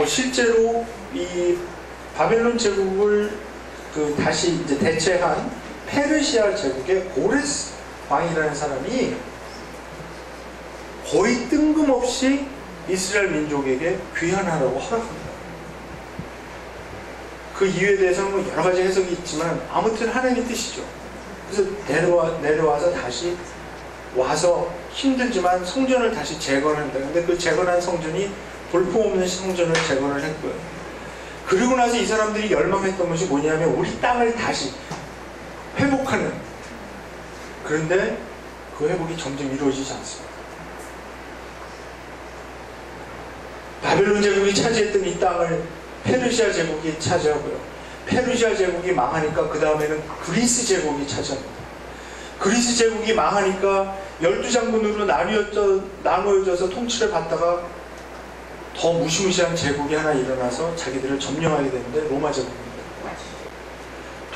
실제로 이 바벨론 제국을 다시 이제 대체한 페르시아 제국의 고레스 왕이라는 사람이 거의 뜬금없이 이스라엘 민족에게 귀환하라고 허락합니다. 그 이유에 대해서는 뭐 여러 가지 해석이 있지만 아무튼 하나님의 뜻이죠. 그래서 내려와서 다시 와서 힘들지만 성전을 다시 재건한다. 근데 그 재건한 성전이 볼품없는 성전을 재건을 했고요. 그리고 나서 이 사람들이 열망했던 것이 뭐냐면 우리 땅을 다시 회복하는. 그런데 그 회복이 점점 이루어지지 않습니다. 바벨론 제국이 차지했던 이 땅을 페르시아 제국이 차지하고요. 페르시아 제국이 망하니까 그 다음에는 그리스 제국이 차지합니다. 그리스 제국이 망하니까 12장군으로 나누어져서 통치를 받다가 더 무시무시한 제국이 하나 일어나서 자기들을 점령하게 되는데 로마 제국입니다.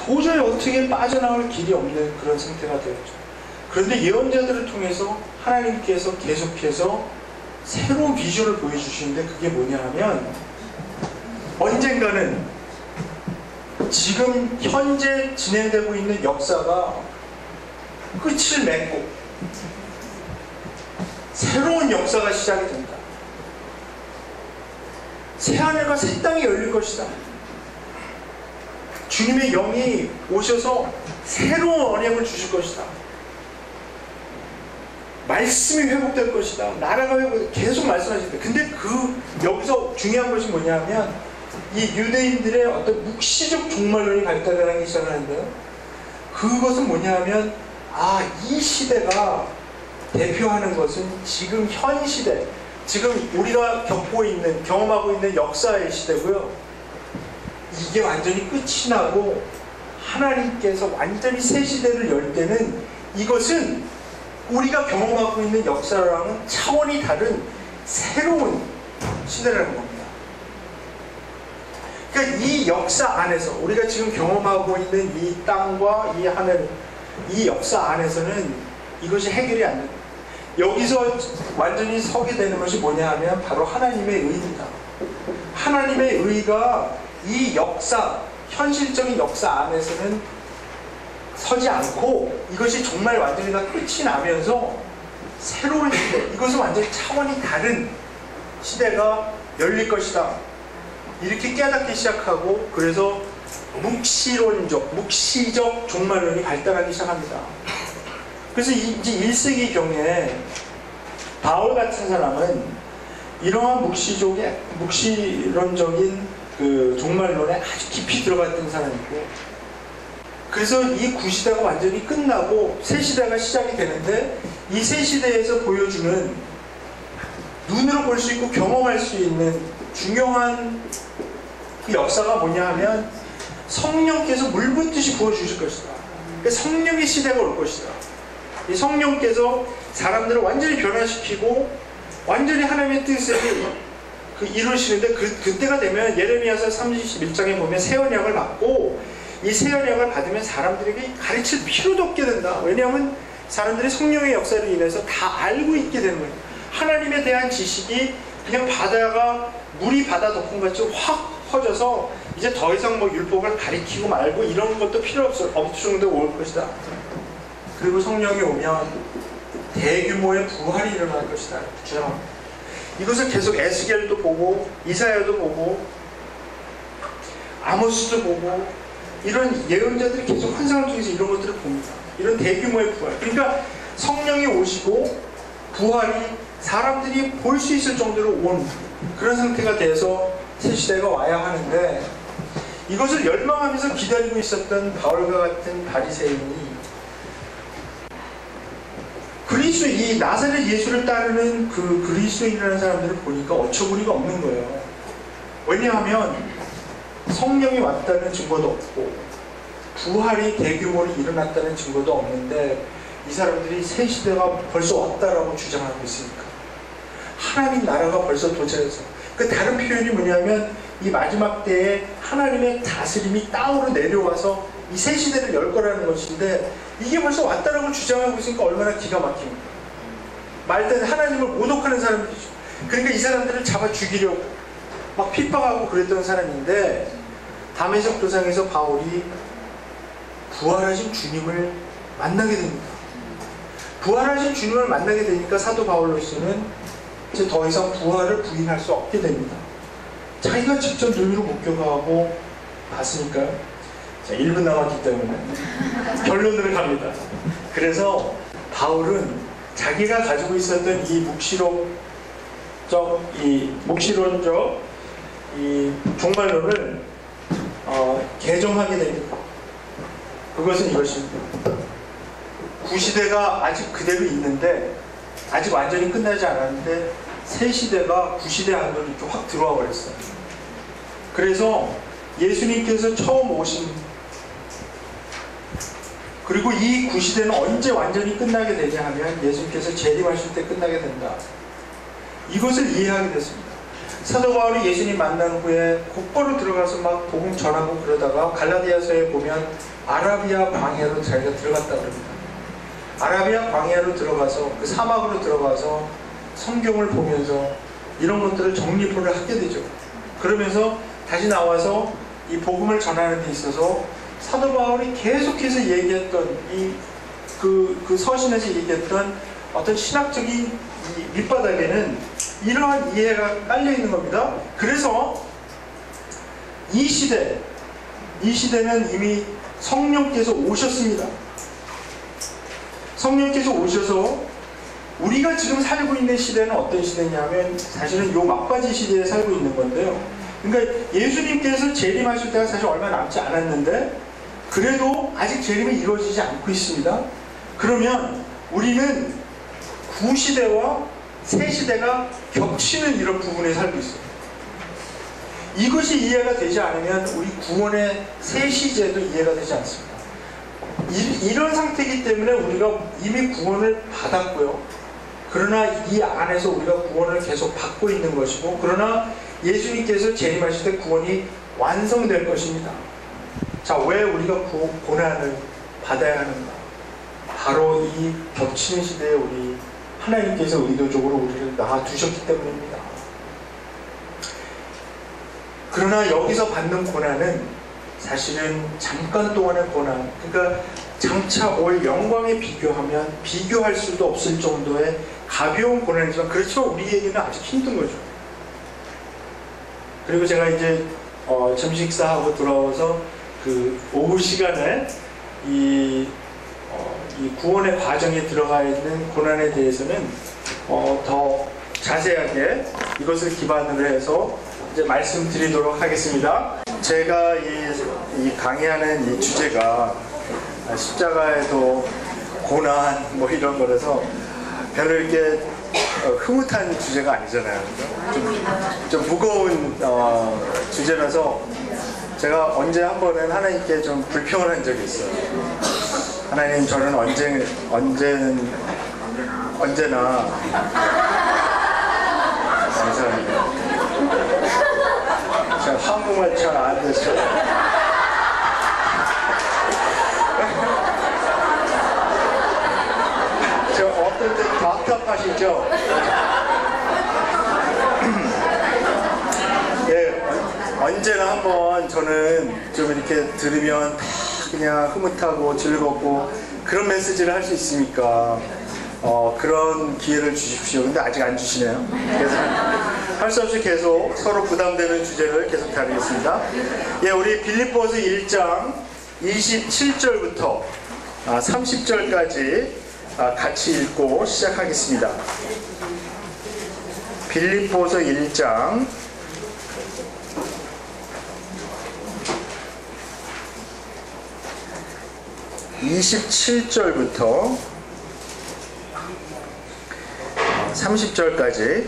도저히 어떻게 빠져나올 길이 없는 그런 상태가 되었죠. 그런데 예언자들을 통해서 하나님께서 계속해서 새로운 비전을 보여주시는데 그게 뭐냐 하면 언젠가는 지금 현재 진행되고 있는 역사가 끝을 맺고 새로운 역사가 시작이 된다. 새하늘과 새 땅이 열릴 것이다. 주님의 영이 오셔서 새로운 언약을 주실 것이다. 말씀이 회복될 것이다. 나라가 회복될 계속 말씀하십니다. 근데 여기서 중요한 것이 뭐냐면 이 유대인들의 어떤 묵시적 종말론이 발달하기 시작하는데요. 그것은 뭐냐면 이 시대가 대표하는 것은 지금 현 시대, 지금 우리가 경험하고 있는 역사의 시대고요. 이게 완전히 끝이 나고 하나님께서 완전히 새 시대를 열 때는 이것은 우리가 경험하고 있는 역사랑은 차원이 다른 새로운 시대라는 겁니다. 그러니까 이 역사 안에서 우리가 지금 경험하고 있는 이 땅과 이 하늘, 이 역사 안에서는 이것이 해결이 안 됩니다. 여기서 완전히 서게 되는 것이 뭐냐 하면 바로 하나님의 의입니다. 하나님의 의가 이 역사, 현실적인 역사 안에서는 서지 않고 이것이 정말 완전히 다 끝이 나면서 새로운 시대, 이것은 완전히 차원이 다른 시대가 열릴 것이다. 이렇게 깨닫기 시작하고 그래서 묵시적 종말론이 발달하기 시작합니다. 그래서 이제 1세기경에 바울 같은 사람은 이러한 묵시론적인 그 종말론에 아주 깊이 들어갔던 사람이고, 그래서 이 구시대가 완전히 끝나고 새 시대가 시작이 되는데 이 새 시대에서 보여주는 눈으로 볼 수 있고 경험할 수 있는 중요한 그 역사가 뭐냐 하면 성령께서 물 붓듯이 부어주실 것이다. 그러니까 성령의 시대가 올 것이다. 이 성령께서 사람들을 완전히 변화시키고 완전히 하나님의 뜻을 이루시는데 그때가 되면 예레미야서 31장에 보면 새 언약을 받고 이 새 언약을 받으면 사람들에게 가르칠 필요도 없게 된다. 왜냐하면 사람들이 성령의 역사로 인해서 다 알고 있게 되는 거예요. 하나님에 대한 지식이 그냥 물이 바다 덮음같이 확 퍼져서 이제 더 이상 율법을 가리키고 말고 이런 것도 필요 없을 정도로 올 것이다. 그리고 성령이 오면 대규모의 부활이 일어날 것이다. 주장합니다. 이것을 계속 에스겔도 보고 이사야도 보고 아모스도 보고 이런 예언자들이 계속 환상을 통해서 이런 것들을 봅니다. 이런 대규모의 부활. 그러니까 성령이 오시고 부활이 사람들이 볼 수 있을 정도로 온 그런 상태가 돼서 새 시대가 와야 하는데, 이것을 열망하면서 기다리고 있었던 바울과 같은 바리새인이 이 나사렛 예수를 따르는 그 그리스도인이라는 사람들을 보니까 어처구니가 없는 거예요. 왜냐하면 성령이 왔다는 증거도 없고 부활이 대규모로 일어났다는 증거도 없는데 이 사람들이 새 시대가 벌써 왔다라고 주장하고 있으니까, 하나님 나라가 벌써 도착해서, 그 다른 표현이 뭐냐면 이 마지막 때에 하나님의 다스림이 땅으로 내려와서 이 새 시대를 열 거라는 것인데, 이게 벌써 왔다라고 주장하고 있으니까 얼마나 기가 막힙니까? 말든 하나님을 모독하는 사람들이죠. 그러니까 이 사람들을 잡아 죽이려고 막 핍박하고 그랬던 사람인데 다메섹 도상에서 바울이 부활하신 주님을 만나게 됩니다. 부활하신 주님을 만나게 되니까 사도 바울로서는 이제 더 이상 부활을 부인할 수 없게 됩니다. 자기가 직접 눈으로 목격하고 봤으니까요. 자, 1분 남았기 때문에 결론으로 갑니다. 그래서 바울은 자기가 가지고 있었던 이 묵시론적 이 종말론을 개정하게 됩니다. 그것은 이것입니다. 구시대가 아직 그대로 있는데, 아직 완전히 끝나지 않았는데 새 시대가 구시대 안으로 이렇게 확 들어와 버렸어요. 그래서 예수님께서 처음 오신, 그리고 이 구시대는 언제 완전히 끝나게 되냐 하면 예수님께서 재림하실 때 끝나게 된다. 이것을 이해하게 됐습니다. 사도 바울이 예수님 만난 후에 곧바로 들어가서 막 복음 전하고 그러다가 갈라디아서에 보면 아라비아 광야로 자기가 들어갔다 그럽니다. 아라비아 광야로 들어가서 그 사막으로 들어가서 성경을 보면서 이런 것들을 정리를 하게 되죠. 그러면서 다시 나와서 이 복음을 전하는 데 있어서 사도 바울이 계속해서 얘기했던 그 서신에서 얘기했던 어떤 신학적인 이 밑바닥에는 이러한 이해가 깔려 있는 겁니다. 그래서 이 시대는 이미 성령께서 오셨습니다. 성령께서 오셔서 우리가 지금 살고 있는 시대는 어떤 시대냐면 사실은 요 막바지 시대에 살고 있는 건데요. 그러니까 예수님께서 재림하실 때가 사실 얼마 남지 않았는데 그래도 아직 재림이 이루어지지 않고 있습니다. 그러면 우리는 구시대와 새시대가 겹치는 이런 부분에 살고 있어요. 이것이 이해가 되지 않으면 우리 구원의 새시제도 이해가 되지 않습니다. 이런 상태이기 때문에 우리가 이미 구원을 받았고요. 그러나 이 안에서 우리가 구원을 계속 받고 있는 것이고, 그러나 예수님께서 재림하실 때 구원이 완성될 것입니다. 자, 왜 우리가 고난을 받아야 하는가? 바로 이 겹치는 시대에 우리 하나님께서 의도적으로 우리를 낳아두셨기 때문입니다. 그러나 여기서 받는 고난은 사실은 잠깐 동안의 고난, 그러니까 장차 올 영광에 비교하면 비교할 수도 없을 정도의 가벼운 고난이지만, 그렇지만 우리에게는 아주 힘든 거죠. 그리고 제가 이제 점심 식사하고 돌아와서 그 오후 시간에 이 구원의 과정에 들어가 있는 고난에 대해서는 더 자세하게 이것을 기반으로 해서 이제 말씀드리도록 하겠습니다. 제가 이 강의하는 이 주제가 십자가에도 고난 뭐 이런 거라서 별로 이렇게 흐뭇한 주제가 아니잖아요. 좀 무거운 주제라서 제가 언제 한 번은 하나님께 좀 불평을 한 적이 있어요. 하나님, 저는 언제나 감사합니다. 제가 한국말 잘 안 됐어요. 저 어떤 때 답답하시죠? 예, 언제나 한번 저는 좀 이렇게 들으면 다 그냥 흐뭇하고 즐겁고 그런 메시지를 할 수 있으니까 그런 기회를 주십시오. 근데 아직 안 주시네요. 그래서 할 수 없이 계속 서로 부담되는 주제를 계속 다루겠습니다. 예, 우리 빌립보서 1장 27절부터 30절까지 같이 읽고 시작하겠습니다. 빌립보서 1장 27절부터 30절까지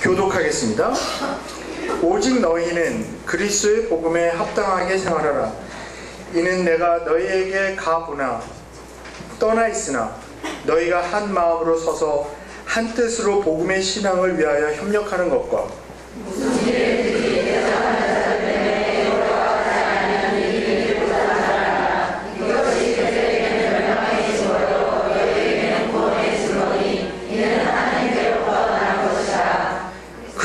교독하겠습니다. 오직 너희는 그리스도의 복음에 합당하게 생활하라. 이는 내가 너희에게 가보나 떠나 있으나 너희가 한 마음으로 서서 한 뜻으로 복음의 신앙을 위하여 협력하는 것과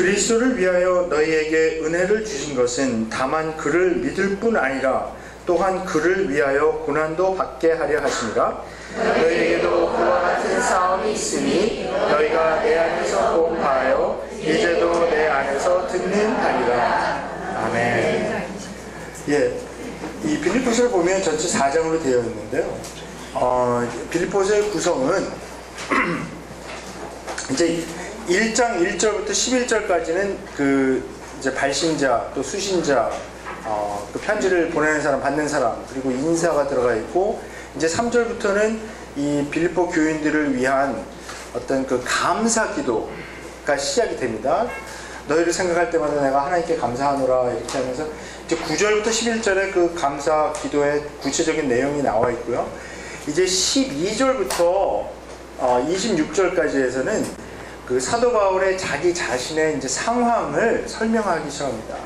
그리스도를 위하여 너희에게 은혜를 주신 것은 다만 그를 믿을 뿐 아니라 또한 그를 위하여 고난도 받게 하려 하심이라. 너희에게도 그와 같은 싸움이 있으니 너희가 내 안에서 본 바하여 이제도 내 안에서 듣는 바니라. 아멘. 예, 이 빌립보서를 보면 전체 4장으로 되어 있는데요. 빌립보서의 구성은 이제 1장 1절부터 11절까지는 그 이제 발신자 또 수신자 그 편지를 보내는 사람 받는 사람 그리고 인사가 들어가 있고, 이제 3절부터는 이 빌립보 교인들을 위한 어떤 그 감사 기도가 시작이 됩니다. 너희를 생각할 때마다 내가 하나님께 감사하노라 이렇게 하면서 이제 9절부터 11절에 그 감사 기도의 구체적인 내용이 나와 있고요. 이제 12절부터 26절까지 해서는 그 사도 바울의 자기 자신의 이제 상황을 설명하기 시작합니다.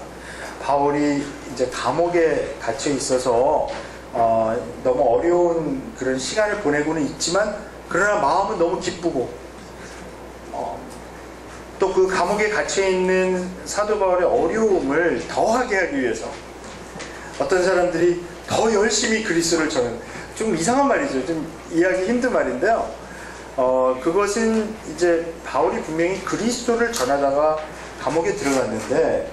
바울이 이제 감옥에 갇혀 있어서 너무 어려운 그런 시간을 보내고는 있지만 그러나 마음은 너무 기쁘고, 또 그 감옥에 갇혀 있는 사도 바울의 어려움을 더하게 하기 위해서 어떤 사람들이 더 열심히 그리스도를 전하는, 좀 이상한 말이죠. 좀 이해하기 힘든 말인데요. 그것은 이제 바울이 분명히 그리스도를 전하다가 감옥에 들어갔는데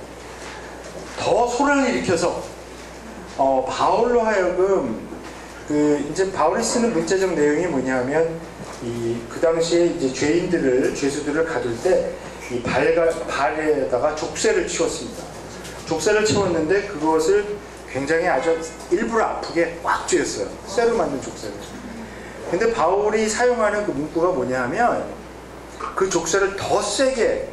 더 소란을 일으켜서 바울로 하여금 이제 바울이 쓰는 문자적 내용이 뭐냐면 그 당시에 이제 죄수들을 가둘 때 이 발에다가 족쇄를 치웠습니다. 족쇄를 치웠는데 그것을 굉장히 아주 일부러 아프게 꽉 쥐었어요. 쇠로 만든 족쇄를. 근데 바울이 사용하는 그 문구가 뭐냐면 그 족쇄를 더 세게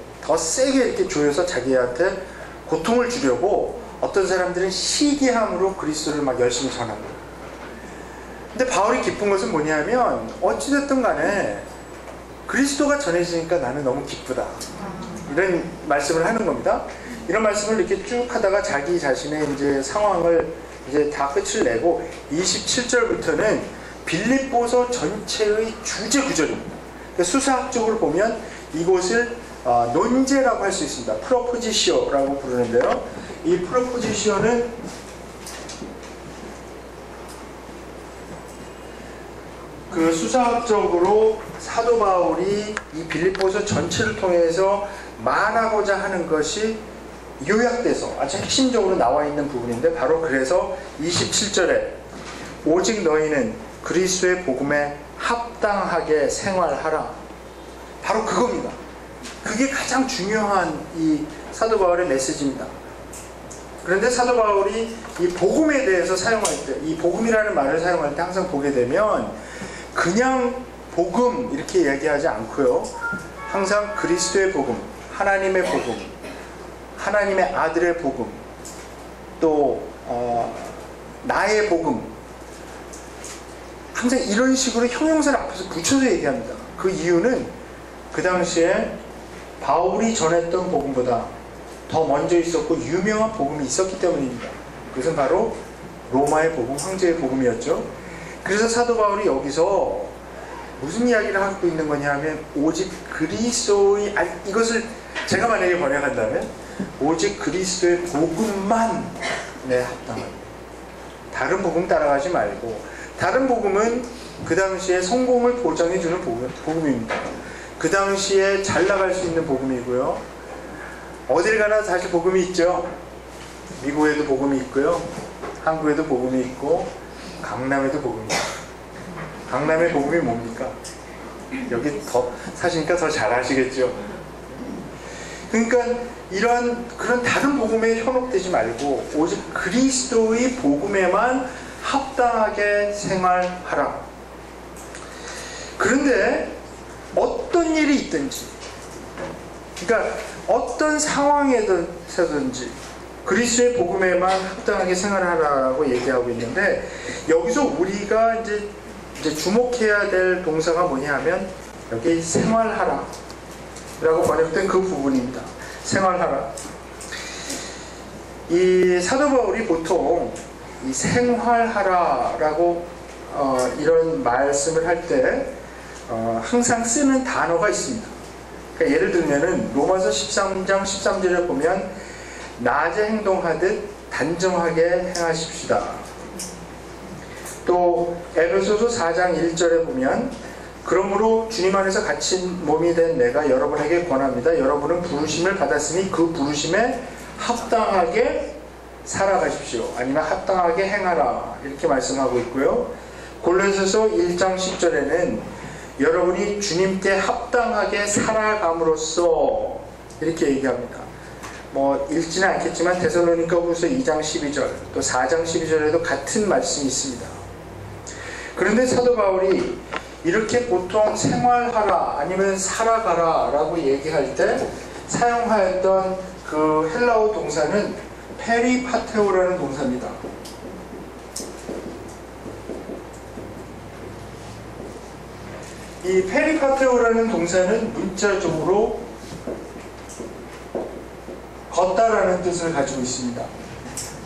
이렇게 조여서 자기한테 고통을 주려고 어떤 사람들은 시기함으로 그리스도를 막 열심히 전합니다. 근데 바울이 기쁜 것은 뭐냐면 어찌됐든 간에 그리스도가 전해지니까 나는 너무 기쁘다, 이런 말씀을 하는 겁니다. 이런 말씀을 이렇게 쭉 하다가 자기 자신의 이제 상황을 이제 다 끝을 내고 27절부터는 빌립보서 전체의 주제 구절입니다. 그러니까 수사학적으로 보면 이곳을 논제라고 할 수 있습니다. 프로포지시오라고 부르는데요. 이 프로포지시오는 그 수사학적으로 사도 바울이 이 빌립보서 전체를 통해서 말하고자 하는 것이 요약돼서 아주 핵심적으로 나와 있는 부분인데, 바로 그래서 27절에 오직 너희는 그리스도의 복음에 합당하게 생활하라, 바로 그겁니다. 그게 가장 중요한 이 사도 바울의 메시지입니다. 그런데 사도 바울이 이 복음에 대해서 사용할 때, 이 복음이라는 말을 사용할 때 항상 보게 되면 그냥 복음 이렇게 얘기하지 않고요, 항상 그리스도의 복음, 하나님의 복음, 하나님의 아들의 복음, 또 나의 복음, 항상 이런 식으로 형용사를 앞에서 붙여서 얘기합니다. 그 이유는 그 당시에 바울이 전했던 복음보다 더 먼저 있었고 유명한 복음이 있었기 때문입니다. 그것은 바로 로마의 복음, 황제의 복음이었죠. 그래서 사도 바울이 여기서 무슨 이야기를 하고 있는 거냐 하면 오직 그리스도의, 이것을 제가 만약에 번역한다면 오직 그리스도의 복음만 합당합니다. 다른 복음 따라가지 말고, 다른 복음은 그 당시에 성공을 보장해주는 복음입니다. 그 당시에 잘 나갈 수 있는 복음이고요. 어딜 가나 사실 복음이 있죠. 미국에도 복음이 있고요, 한국에도 복음이 있고, 강남에도 복음이 있고. 강남의 복음이 뭡니까? 여기 더 사시니까 더 잘 아시겠죠. 그러니까 그런 다른 복음에 현혹되지 말고 오직 그리스도의 복음에만 합당하게 생활하라. 그런데 어떤 일이 있든지, 그러니까 어떤 상황에서든지 그리스도의 복음에만 합당하게 생활하라고 얘기하고 있는데, 여기서 우리가 이제 주목해야 될 동사가 뭐냐 하면 여기 생활하라 라고 번역된 그 부분입니다. 생활하라. 이 사도 바울이 보통 이 생활하라 라고 이런 말씀을 할 때 항상 쓰는 단어가 있습니다. 그러니까 예를 들면은 로마서 13장 13절에 보면 낮에 행동하듯 단정하게 행하십시다. 또 에베소서 4장 1절에 보면 그러므로 주님 안에서 갇힌 몸이 된 내가 여러분에게 권합니다. 여러분은 부르심을 받았으니 그 부르심에 합당하게 살아가십시오. 아니면 합당하게 행하라. 이렇게 말씀하고 있고요. 골로새서 1장 10절에는 여러분이 주님께 합당하게 살아감으로써 이렇게 얘기합니다. 뭐 읽지는 않겠지만 데살로니가후서 2장 12절 또 4장 12절에도 같은 말씀이 있습니다. 그런데 사도 바울이 이렇게 보통 생활하라 아니면 살아가라 라고 얘기할 때 사용하였던 그 헬라어 동사는 페리파테오라는 동사입니다. 이 페리파테오라는 동사는 문자적으로 걷다라는 뜻을 가지고 있습니다.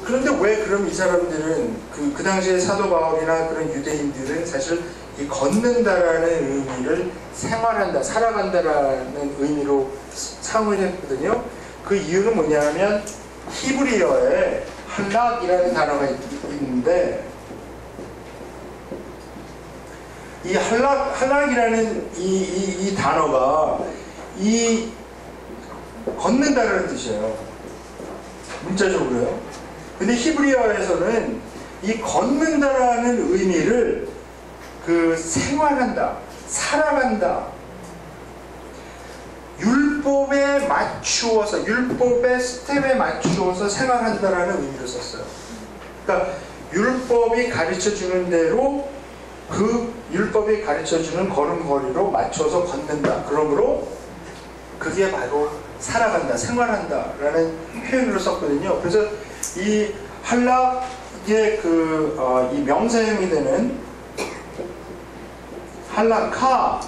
그런데 왜 그럼 이 사람들은 그 당시에 사도 바울이나 그런 유대인들은 사실 이 걷는다라는 의미를 생활한다, 살아간다라는 의미로 사용을 했거든요. 그 이유는 뭐냐면 히브리어에 할락이라는 단어가 있는데 이 할락이라는 이 단어가 이 걷는다라는 뜻이에요. 문자적으로요. 근데 히브리어에서는 이 걷는다라는 의미를 그 생활한다, 살아간다, 율법에 맞추어서, 율법의 스텝에 맞추어서 생활한다라는 의미로 썼어요. 그러니까 율법이 가르쳐주는 대로 그 율법이 가르쳐주는 걸음걸이로 맞춰서 걷는다. 그러므로 그게 바로 살아간다, 생활한다라는 표현으로 썼거든요. 그래서 이 할락의 이 명사형이 되는 할라카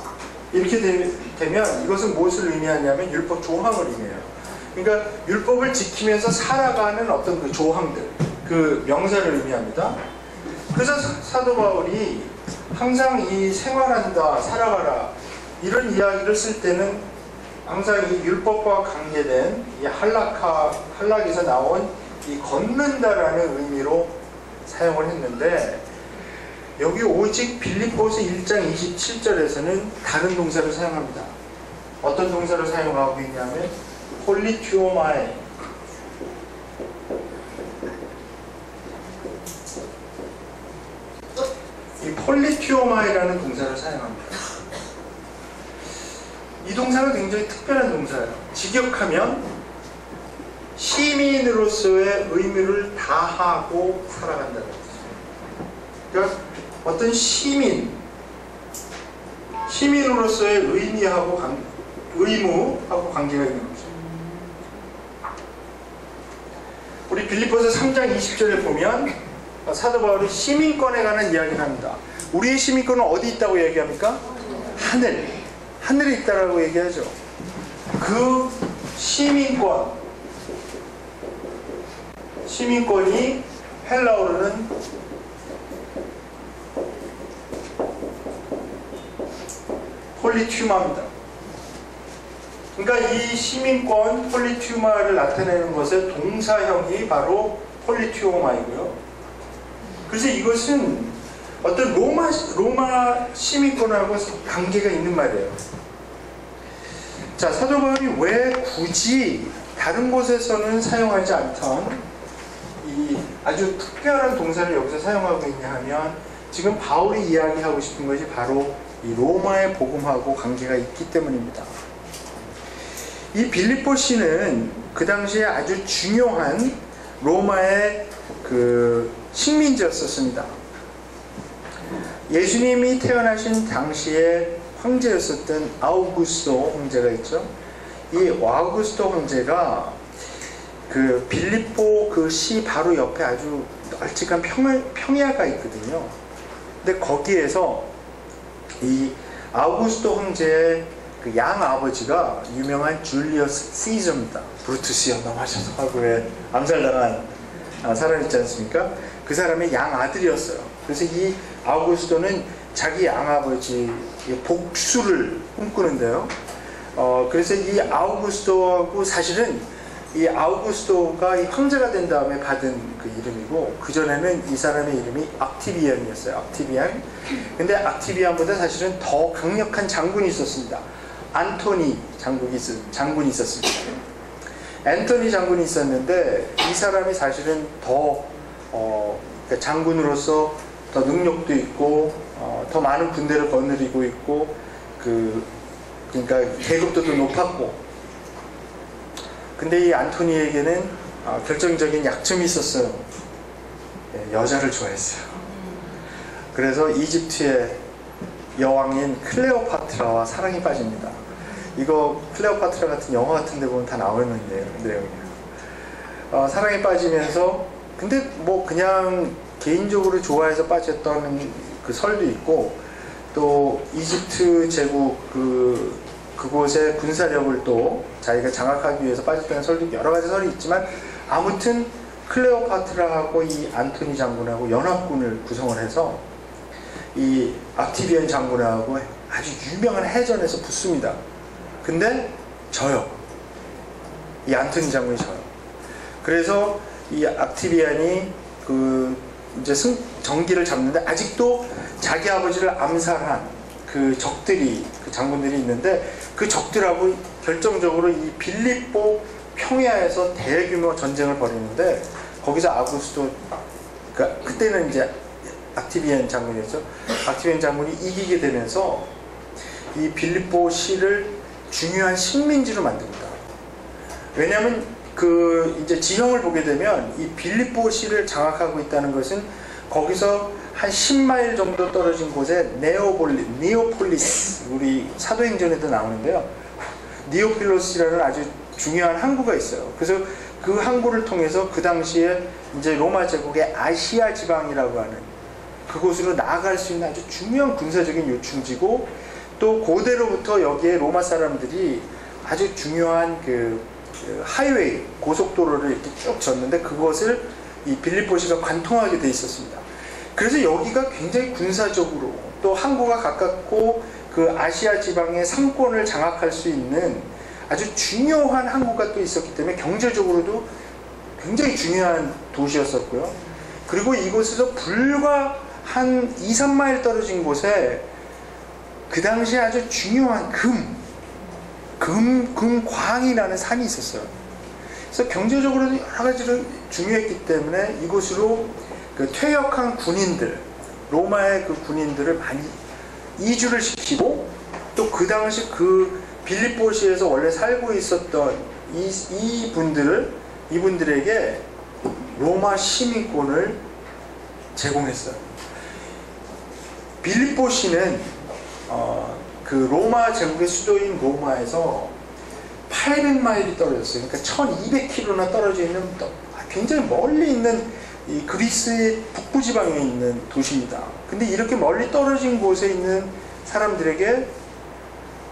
이렇게 되면 이것은 무엇을 의미하냐면 율법 조항을 의미해요. 그러니까 율법을 지키면서 살아가는 어떤 그 조항들, 그 명사를 의미합니다. 그래서 사도 바울이 항상 이 생활한다, 살아가라 이런 이야기를 쓸 때는 항상 이 율법과 관계된 이 할락에서 나온 이 걷는다라는 의미로 사용을 했는데 여기 오직 빌립보서 1장 27절에서는 다른 동사를 사용합니다. 어떤 동사를 사용하고 있냐면 폴리튜오마에, 이 폴리튜오마이라는 동사를 사용합니다. 이 동사는 굉장히 특별한 동사예요. 직역하면 시민으로서의 의무를 다하고 살아간다는 뜻이에요. 그러니까 어떤 시민으로서의 의무하고 관계가 있는 거죠. 우리 빌립보서 3장 20절에 보면 사도 바울이 시민권에 관한 이야기를 합니다. 우리의 시민권은 어디 있다고 얘기합니까? 하늘에 있다라고 얘기하죠. 그 시민권이 헬라어로는 폴리튜마입니다. 그러니까 이 시민권 폴리튜마를 나타내는 것의 동사형이 바로 폴리튜오마이고요. 그래서 이것은 어떤 로마 시민권하고 관계가 있는 말이에요. 자, 사도 바울이 왜 굳이 다른 곳에서는 사용하지 않던 이 아주 특별한 동사를 여기서 사용하고 있냐 하면 지금 바울이 이야기하고 싶은 것이 바로 이 로마의 복음하고 관계가 있기 때문입니다. 이 빌립보시는 그 당시에 아주 중요한 로마의 그 식민지였었습니다. 예수님이 태어나신 당시에 황제였었던 아우구스토 황제가 있죠. 이 아우구스토 황제가 그 빌립보 그 시 바로 옆에 아주 널찍한 평야가 있거든요. 근데 거기에서 이 아우구스토 황제의 그 양 아버지가 유명한 줄리어스 시저입니다. 브루투스였나 하셔서 하고에 암살당한 사람 있지 않습니까? 그 사람의 양 아들이었어요. 그래서 이 아우구스토는 자기 양 아버지의 복수를 꿈꾸는데요. 그래서 이 아우구스토하고 사실은 이 아우구스토가 이 황제가 된 다음에 받은 그 이름이고, 그전에는 이 사람의 이름이 악티비안이었어요. 악티비안. 근데 악티비안보다 사실은 더 강력한 장군이 있었습니다. 안토니 장군이 있었습니다. 앤토니 장군이 있었는데, 이 사람이 사실은 더 그러니까 장군으로서 더 능력도 있고 더 많은 군대를 거느리고 있고, 그러니까 계급도 더 높았고. 근데 이 안토니에게는 결정적인 약점이 있었어요. 여자를 좋아했어요. 그래서 이집트의 여왕인 클레오파트라와 사랑에 빠집니다. 이거 클레오파트라 같은 영화 같은 데 보면 다 나오는 내용이에요. 사랑에 빠지면서, 근데 뭐 그냥 개인적으로 좋아해서 빠졌던 그 설도 있고, 또 이집트 제국 그곳의 군사력을 또 자기가 장악하기 위해서 빠졌다는 설도, 여러 가지 설이 있지만, 아무튼 클레오파트라하고 이 안토니 장군하고 연합군을 구성을 해서 이 악티비안 장군하고 아주 유명한 해전에서 붙습니다. 근데 져요. 이 안토니 장군이 져요. 그래서 이 악티비안이 이제 정기를 잡는데, 아직도 자기 아버지를 암살한 그 적들이, 그 장군들이 있는데, 그 적들하고 결정적으로 이 빌립보 평야에서 대규모 전쟁을 벌이는데, 거기서 아우구스토, 그때는 이제 악티비안 장군이었죠. 악티비안 장군이 이기게 되면서 이 빌립보 시를 중요한 식민지로 만듭니다. 왜냐하면 이제 지형을 보게 되면 이 빌립보 시를 장악하고 있다는 것은, 거기서 한 10마일 정도 떨어진 곳에 니오폴리스, 우리 사도행전에도 나오는데요. 니오필로스라는 아주 중요한 항구가 있어요. 그래서 그 항구를 통해서 그 당시에 이제 로마 제국의 아시아 지방이라고 하는 그곳으로 나아갈 수 있는 아주 중요한 군사적인 요충지고, 또 고대로부터 여기에 로마 사람들이 아주 중요한 하이웨이, 고속도로를 이렇게 쭉 졌는데, 그것을 이 빌립보시가 관통하게 돼 있었습니다. 그래서 여기가 굉장히 군사적으로, 또 항구가 가깝고 그 아시아 지방의 상권을 장악할 수 있는 아주 중요한 항구가 또 있었기 때문에 경제적으로도 굉장히 중요한 도시였었고요. 그리고 이곳에서 불과 한 2, 3마일 떨어진 곳에 그 당시에 아주 중요한 금광이라는 산이 있었어요. 그래서 경제적으로도 여러 가지로 중요했기 때문에 이곳으로 퇴역한 군인들, 로마의 그 군인들을 많이 이주를 시키고, 또 그 당시 빌립보시에서 원래 살고 있었던 이분들에게 로마 시민권을 제공했어요. 빌립보시는 로마 제국의 수도인 로마에서 800마일이 떨어졌어요. 그러니까 1200km나 떨어져 있는 굉장히 멀리 있는 이 그리스의 북부 지방에 있는 도시입니다. 근데 이렇게 멀리 떨어진 곳에 있는 사람들에게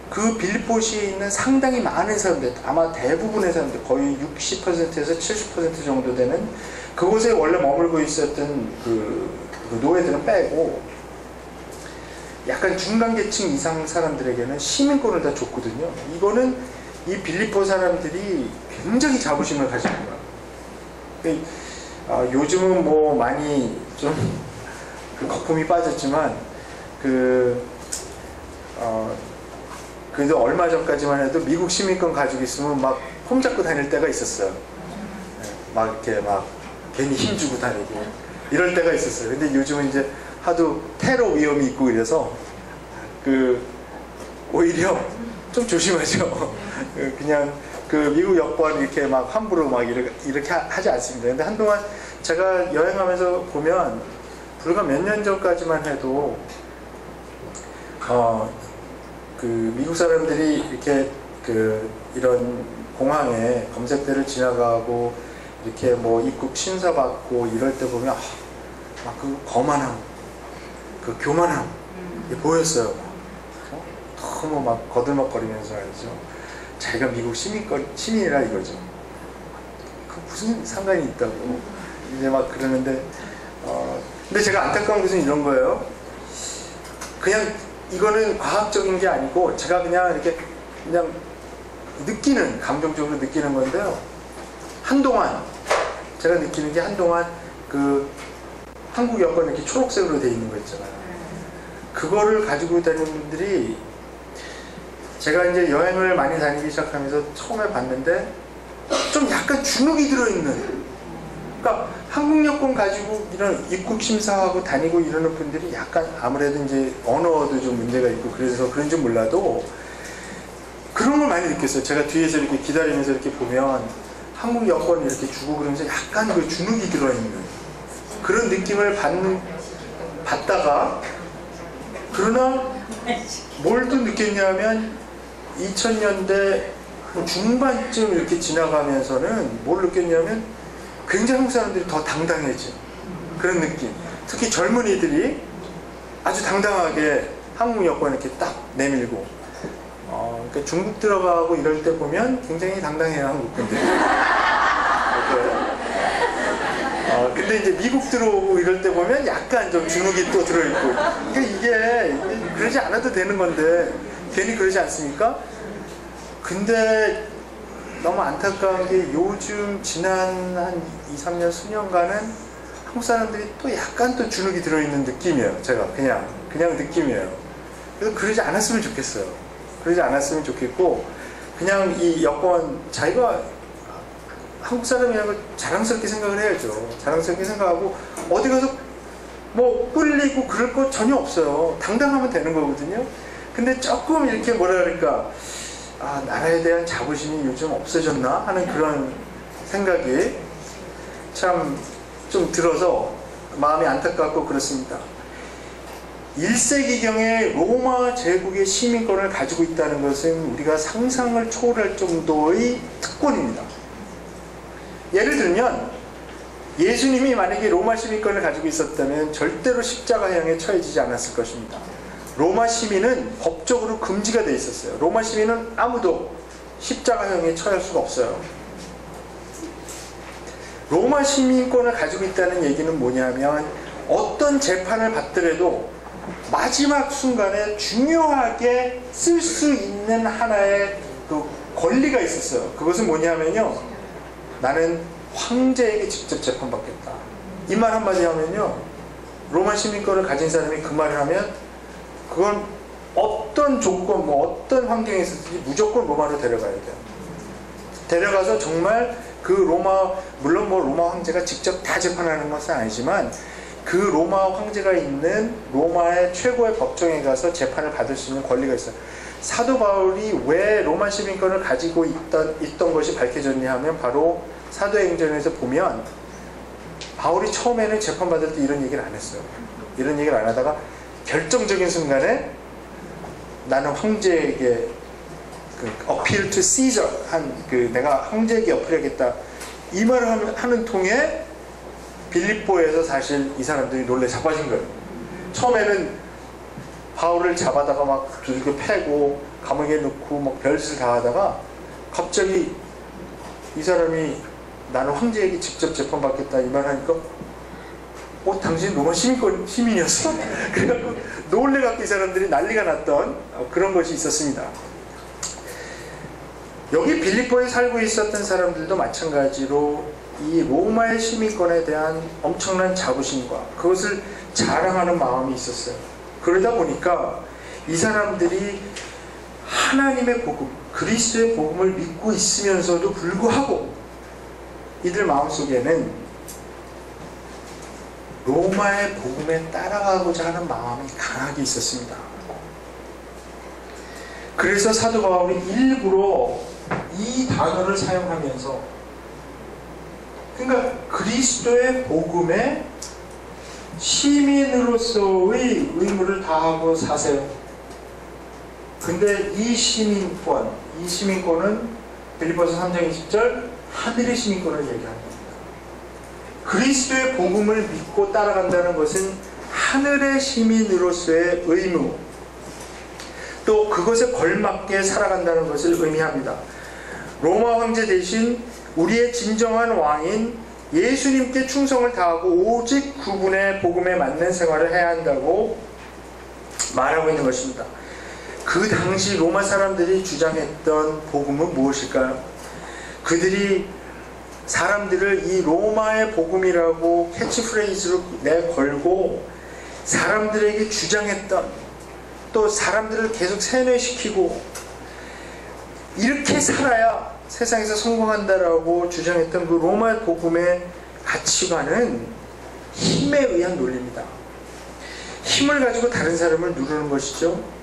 그 빌립보시에 있는 상당히 많은 사람들, 아마 대부분의 사람들, 거의 60%에서 70% 정도 되는 그곳에 원래 머물고 있었던 그 노예들은 빼고, 약간 중간계층 이상 사람들에게는 시민권을 다 줬거든요. 이거는 이 빌립보 사람들이 굉장히 자부심을 가지는 거예요. 요즘은 뭐 많이 좀 거품이 빠졌지만, 그래도 얼마 전까지만 해도 미국 시민권 가지고 있으면 막 폼잡고 다닐 때가 있었어요. 막 이렇게 막 괜히 힘주고 다니고 이럴 때가 있었어요. 근데 요즘은 이제 하도 테러 위험이 있고 이래서 오히려 좀 조심하죠. 그냥 미국 여권 이렇게 막 함부로 막 이렇게 하지 않습니다. 근데 한동안 제가 여행하면서 보면, 불과 몇 년 전까지만 해도 미국 사람들이 이렇게 이런 공항에 검색대를 지나가고 이렇게 뭐 입국 심사 받고 이럴 때 보면 막 거만함, 교만함 보였어요. 너무 막 거들먹거리면서 알죠. 자기가 미국 시민이라 이거죠. 무슨 상관이 있다고 이제 막 그러는데, 근데 제가 안타까운 것은 이런 거예요. 그냥 이거는 과학적인 게 아니고, 제가 그냥 이렇게 그냥 느끼는, 감정적으로 느끼는 건데요. 한동안 제가 느끼는 게 한동안 그 한국 여권 이렇게 초록색으로 돼 있는 거 있잖아요. 그거를 가지고 다니는 분들이 제가 이제 여행을 많이 다니기 시작하면서 처음에 봤는데 좀 약간 주눅이 들어있는, 그러니까 한국 여권 가지고 이런 입국 심사하고 다니고 이러는 분들이 약간 아무래도 이제 언어도 좀 문제가 있고 그래서 그런지 몰라도 그런 걸 많이 느꼈어요. 제가 뒤에서 이렇게 기다리면서 이렇게 보면 한국 여권 이렇게 주고 그러면서 약간 그 주눅이 들어있는 그런 느낌을 받다가, 그러나 뭘 또 느꼈냐면 2000년대 중반쯤 이렇게 지나가면서는 뭘 느꼈냐면 굉장히 한국 사람들이 더 당당해져. 그런 느낌. 특히 젊은이들이 아주 당당하게 한국 여권 이렇게 딱 내밀고, 그러니까 중국 들어가고 이럴 때 보면 굉장히 당당해요, 한국 분들이. 근데 이제 미국 들어오고 이럴 때 보면 약간 좀 주눅이 또 들어있고. 그러니까 이게 그러지 않아도 되는 건데 괜히 그러지 않습니까? 근데 너무 안타까운 게 요즘 지난 한 2, 3년, 수년간은 한국 사람들이 또 약간 또 주눅이 들어있는 느낌이에요. 제가 그냥 느낌이에요. 그래서 그러지 않았으면 좋겠어요. 그러지 않았으면 좋겠고, 그냥 이 여권 자기가 한국 사람이라는 걸 자랑스럽게 생각을 해야죠. 자랑스럽게 생각하고 어디 가서 뭐 꿀리고 그럴 거 전혀 없어요. 당당하면 되는 거거든요. 근데 조금 이렇게 뭐라 그럴까, 나라에 대한 자부심이 요즘 없어졌나 하는 그런 생각이 참 좀 들어서 마음이 안타깝고 그렇습니다. 1세기경에 로마 제국의 시민권을 가지고 있다는 것은 우리가 상상을 초월할 정도의 특권입니다. 예를 들면 예수님이 만약에 로마 시민권을 가지고 있었다면 절대로 십자가형에 처해지지 않았을 것입니다. 로마 시민은 법적으로 금지가 되어 있었어요. 로마 시민은 아무도 십자가형에 처할 수가 없어요. 로마 시민권을 가지고 있다는 얘기는 뭐냐면 어떤 재판을 받더라도 마지막 순간에 중요하게 쓸 수 있는 하나의 그 권리가 있었어요. 그것은 뭐냐면요, 나는 황제에게 직접 재판받겠다. 이 말 한마디 하면요, 로마 시민권을 가진 사람이 그 말을 하면 그건 어떤 조건, 어떤 환경에 있었든지 무조건 로마로 데려가야 돼요. 데려가서 정말 그 로마, 물론 로마 황제가 직접 다 재판하는 것은 아니지만 그 로마 황제가 있는 로마의 최고의 법정에 가서 재판을 받을 수 있는 권리가 있어요. 사도 바울이 왜 로마 시민권을 가지고 있던 것이 밝혀졌냐 하면 바로 사도행전에서 보면 바울이 처음에는 재판받을 때 이런 얘기를 안 했어요. 이런 얘기를 안 하다가 결정적인 순간에 나는 황제에게 appeal to Caesar, 내가 황제에게 어필하겠다, 이 말을 하는 통에 빌립보에서 사실 이 사람들이 놀래 자빠진 거예요. 처음에는 바울을 잡아다가 막 두들겨 패고 감옥에 넣고 막 별짓을 다 하다가 갑자기 이 사람이 나는 황제에게 직접 재판받겠다 이 말 하니까 당신 로마 시민이었어? 그래갖고 놀래갖고 이 사람들이 난리가 났던 그런 것이 있었습니다. 여기 빌립보에 살고 있었던 사람들도 마찬가지로 이 로마의 시민권에 대한 엄청난 자부심과 그것을 자랑하는 마음이 있었어요. 그러다 보니까 이 사람들이 하나님의 복음, 그리스도의 복음을 믿고 있으면서도 불구하고 이들 마음속에는 로마의 복음에 따라가고자 하는 마음이 강하게 있었습니다. 그래서 사도 바울이 일부러 이 단어를 사용하면서, 그러니까 그리스도의 복음에 시민으로서의 의무를 다하고 사세요. 근데 이 시민권은 빌립보서 3장 20절 하늘의 시민권을 얘기합니다. 그리스도의 복음을 믿고 따라간다는 것은 하늘의 시민으로서의 의무, 또 그것에 걸맞게 살아간다는 것을 의미합니다. 로마 황제 대신 우리의 진정한 왕인 예수님께 충성을 다하고 오직 그분의 복음에 맞는 생활을 해야 한다고 말하고 있는 것입니다. 그 당시 로마 사람들이 주장했던 복음은 무엇일까요? 그들이 사람들을 이 로마의 복음이라고 캐치프레이즈로 내걸고 사람들에게 주장했던, 또 사람들을 계속 세뇌시키고 이렇게 살아야 세상에서 성공한다라고 주장했던 그 로마 복음의 가치관은 힘에 의한 논리입니다. 힘을 가지고 다른 사람을 누르는 것이죠.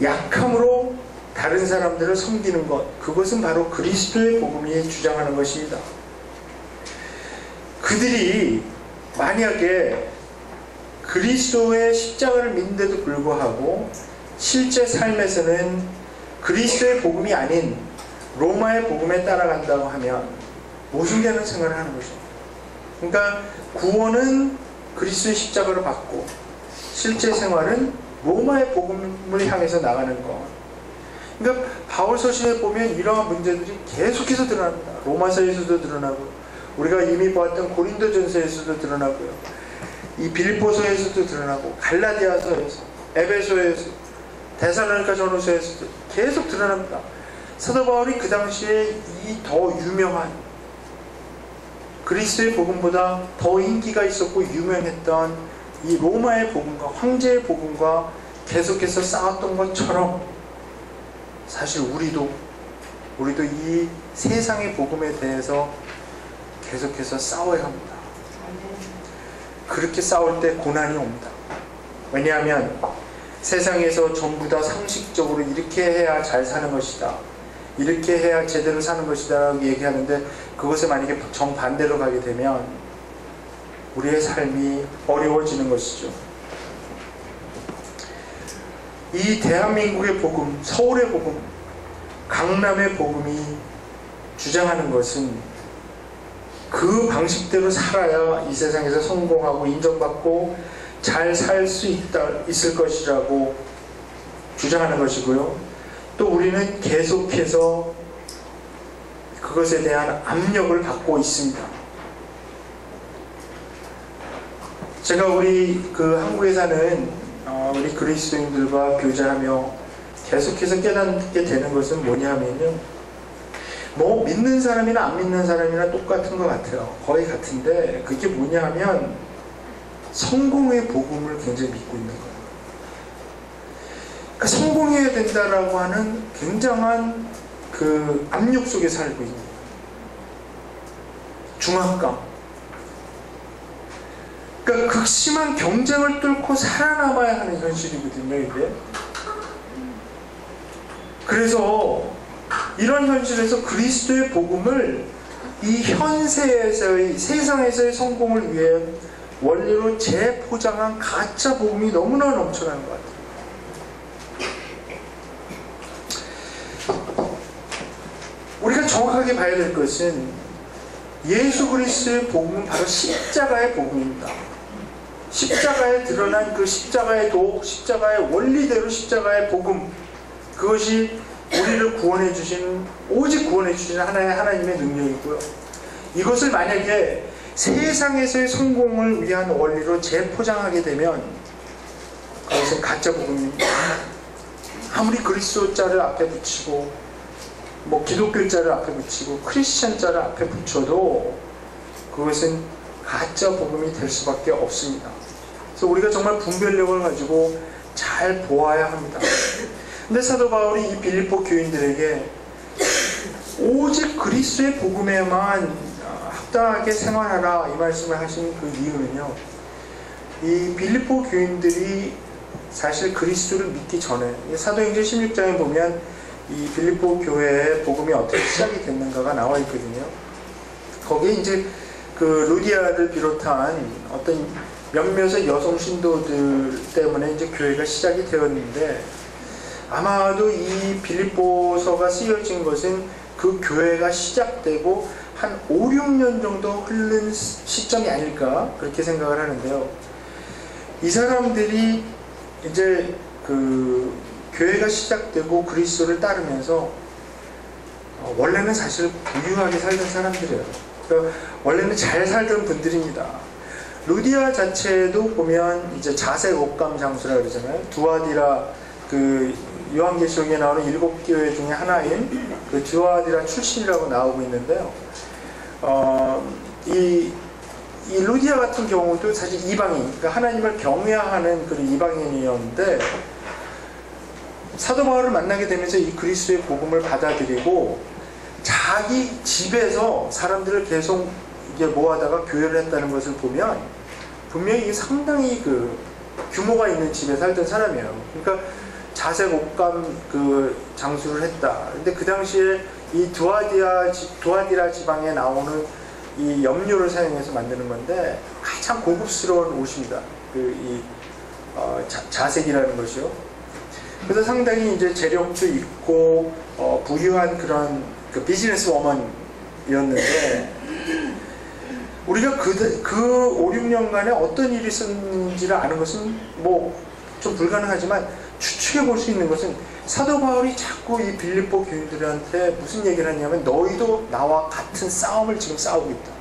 약함으로 다른 사람들을 섬기는 것, 그것은 바로 그리스도의 복음이 주장하는 것입니다. 그들이 만약에 그리스도의 십자가를 믿는데도 불구하고 실제 삶에서는 그리스도의 복음이 아닌 로마의 복음에 따라간다고 하면 모순되는 생활을 하는 거죠. 그러니까 구원은 그리스도의 십자가를 받고 실제 생활은 로마의 복음을 향해서 나가는 것. 그러니까 바울서신에 보면 이러한 문제들이 계속해서 드러납니다. 로마서에서도 드러나고, 우리가 이미 보았던 고린도전서에서도 드러나고요, 이 빌립보서에서도 드러나고, 갈라디아서에서, 에베소에서, 데살로니가 전후서에서도 계속 드러납니다. 사도 바울이 그 당시에 이 더 유명한 그리스도의 복음보다 더 인기가 있었고 유명했던 이 로마의 복음과 황제의 복음과 계속해서 싸웠던 것처럼 사실 우리도 이 세상의 복음에 대해서 계속해서 싸워야 합니다. 그렇게 싸울 때 고난이 옵니다. 왜냐하면 세상에서 전부 다 상식적으로 이렇게 해야 잘 사는 것이다, 이렇게 해야 제대로 사는 것이다 라고 얘기하는데, 그것에 만약에 정반대로 가게 되면 우리의 삶이 어려워지는 것이죠. 이 대한민국의 복음, 서울의 복음, 강남의 복음이 주장하는 것은 그 방식대로 살아야 이 세상에서 성공하고 인정받고 잘 살 수 있을 것이라고 주장하는 것이고요. 또 우리는 계속해서 그것에 대한 압력을 받고 있습니다. 제가 우리 한국에 사는 우리 그리스도인들과 교제하며 계속해서 깨닫게 되는 것은 뭐냐면요, 뭐 믿는 사람이나 안 믿는 사람이나 똑같은 것 같아요. 거의 같은데, 그게 뭐냐 하면 성공의 복음을 굉장히 믿고 있는 거예요. 그러니까 성공해야 된다라고 하는 굉장한 그 압력 속에 살고 있는 거예요. 중압감. 그러니까 극심한 경쟁을 뚫고 살아남아야 하는 현실이거든요, 이게. 그래서 이런 현실에서 그리스도의 복음을 이 현세에서의, 세상에서의 성공을 위해 원리로 재포장한 가짜 복음이 너무나 넘쳐나는 것 같아요. 우리가 정확하게 봐야 될 것은 예수 그리스도의 복음은 바로 십자가의 복음입니다. 십자가에 드러난 그 십자가의 도, 십자가의 원리대로 십자가의 복음, 그것이 우리를 구원해 주신, 오직 구원해 주신 하나님의 능력이고요. 이것을 만약에 세상에서의 성공을 위한 원리로 재포장하게 되면 그것은 가짜 복음입니다. 아무리 그리스도자를 앞에 붙이고 뭐 기독교자를 앞에 붙이고 크리스천자를 앞에 붙여도 그것은 가짜 복음이 될 수밖에 없습니다. 그래서 우리가 정말 분별력을 가지고 잘 보아야 합니다. 근데 사도 바울이 이 빌립보 교인들에게 오직 그리스도의 복음에만 합당하게 생활하라 이 말씀을 하신 그 이유는요, 이 빌립보 교인들이 사실 그리스도를 믿기 전에, 사도행전 16장에 보면 이 빌립보 교회의 복음이 어떻게 시작이 됐는가가 나와 있거든요. 거기에 이제 그 루디아를 비롯한 어떤 몇몇의 여성 신도들 때문에 이제 교회가 시작이 되었는데, 아마도 이 빌립보서가 쓰여진 것은 그 교회가 시작되고 한 5, 6년 정도 흐른 시점이 아닐까 그렇게 생각을 하는데요. 이 사람들이 이제 그 교회가 시작되고 그리스도를 따르면서 원래는 사실 부유하게 살던 사람들이에요. 그러니까 원래는 잘 살던 분들입니다. 루디아 자체도 보면 이제 자색 옷감 장수라 그러잖아요. 두아디라 그 요한계시록에 나오는 7교회 중에 하나인 그 드와디라 출신이라고 나오고 있는데요. 이 루디아 같은 경우도 사실 이방인, 그러니까 하나님을 경외하는 그런 이방인이었는데 사도 바울을 만나게 되면서 이 그리스도의 복음을 받아들이고 자기 집에서 사람들을 계속 이게 모아다가 교회를 했다는 것을 보면 분명히 이게 상당히 그 규모가 있는 집에 살던 사람이에요. 그러니까 자색 옷감 그 장수를 했다. 근데 그 당시에 이 두아디라 지방에 나오는 이 염료를 사용해서 만드는 건데 가장 고급스러운 옷입니다. 자색이라는 것이요. 그래서 상당히 이제 재력도 있고 부유한 그런 그 비즈니스 워먼이었는데 우리가 그 5, 6년간에 어떤 일이 있었는지를 아는 것은 뭐 좀 불가능하지만 추측해 볼 수 있는 것은 사도 바울이 자꾸 이 빌립보 교인들한테 무슨 얘기를 하냐면 너희도 나와 같은 싸움을 지금 싸우고 있다.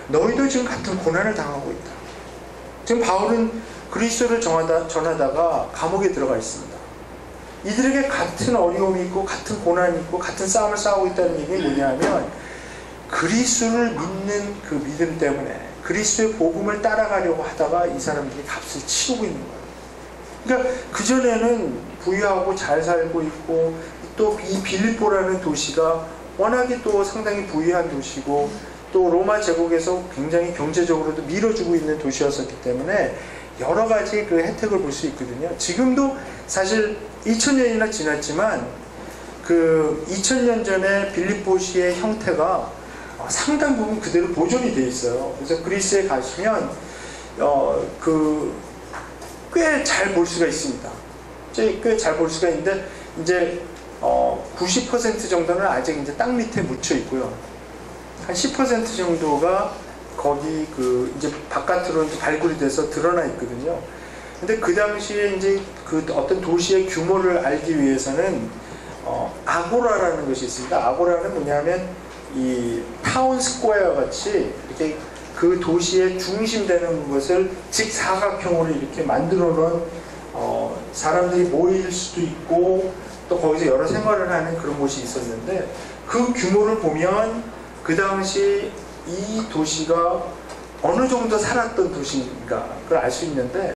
너희도 지금 같은 고난을 당하고 있다. 지금 바울은 그리스도를 전하다가 감옥에 들어가 있습니다. 이들에게 같은 어려움이 있고 같은 고난이 있고 같은 싸움을 싸우고 있다는 얘기는 뭐냐면 그리스도를 믿는 그 믿음 때문에 그리스도의 복음을 따라가려고 하다가 이 사람들이 값을 치르고 있는 거예요. 그러니까 그전에는 부유하고 잘 살고 있고 또 이 빌립보라는 도시가 워낙에 또 상당히 부유한 도시고 또 로마 제국에서 굉장히 경제적으로도 밀어주고 있는 도시였었기 때문에 여러 가지 그 혜택을 볼 수 있거든요. 지금도 사실 2000년이나 지났지만 그 2000년 전에 빌립보시의 형태가 상당 부분 그대로 보존이 되어 있어요. 그래서 그리스에 가시면 꽤 잘 볼 수가 있습니다. 꽤 잘 볼 수가 있는데 이제 90% 정도는 아직 이제 땅 밑에 묻혀 있고요. 한 10% 정도가 거기 이제 바깥으로 이제 발굴이 돼서 드러나 있거든요. 근데 그 당시에 이제 그 어떤 도시의 규모를 알기 위해서는 아고라라는 것이 있습니다. 아고라는 뭐냐면 이 타운 스퀘어 같이 이렇게 그 도시의 중심되는 것을 직사각형으로 이렇게 만들어 놓은 사람들이 모일 수도 있고 또 거기서 여러 생활을 하는 그런 곳이 있었는데 그 규모를 보면 그 당시 이 도시가 어느 정도 살았던 도시인가 그걸 알 수 있는데